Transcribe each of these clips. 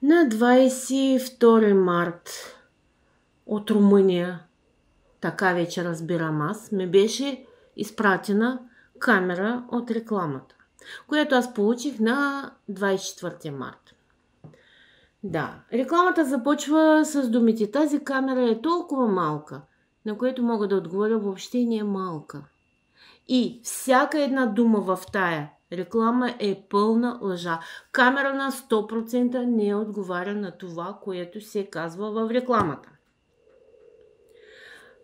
На 22 март от Румъния, така вече разбирам аз, ми беше изпратена камера от рекламата, която аз получих на 24 март. Да, рекламата започва с думите: тази камера е толкова малка, на което мога да отговоря: въобще не е малка. И всяка една дума в тая реклама е пълна лъжа. Камера на 100% не отговаря на това, което се казва в рекламата.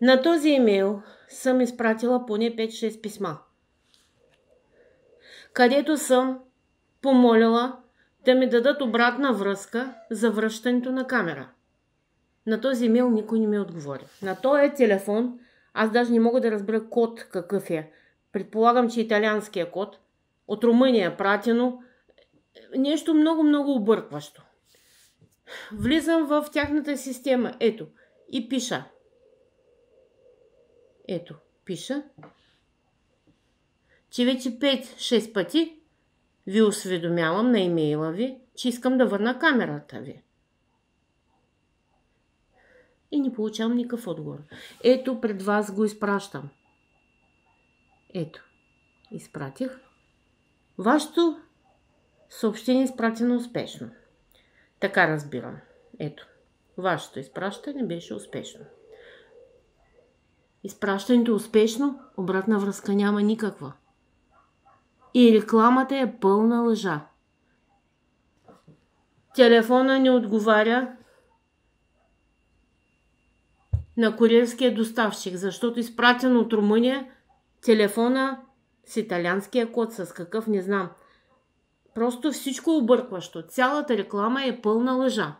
На този имейл съм изпратила поне 5-6 писма, където съм помолила да ми дадат обратна връзка за връщането на камера. На този имейл никой не ми отговори. На този телефон аз даже не мога да разбера код какъв е. Предполагам, че италианския код. От Румъния е пратено. Нещо много объркващо. Влизам в тяхната система. Ето. И пиша. Ето. Пиша, че вече 5-6 пъти ви осведомявам на имейла ви, че искам да върна камерата ви. И не получавам никакъв отговор. Ето, пред вас го изпращам. Ето. Изпратих. Вашето съобщение е изпратено успешно. Така разбирам. Ето. Вашето изпращане беше успешно. Изпращането успешно, обратна връзка няма никаква. И рекламата е пълна лъжа. Телефона не отговаря на куриерския доставчик, защото изпратено от Румъния, телефона с италианския код, с какъв не знам. Просто всичко объркващо. Цялата реклама е пълна лъжа.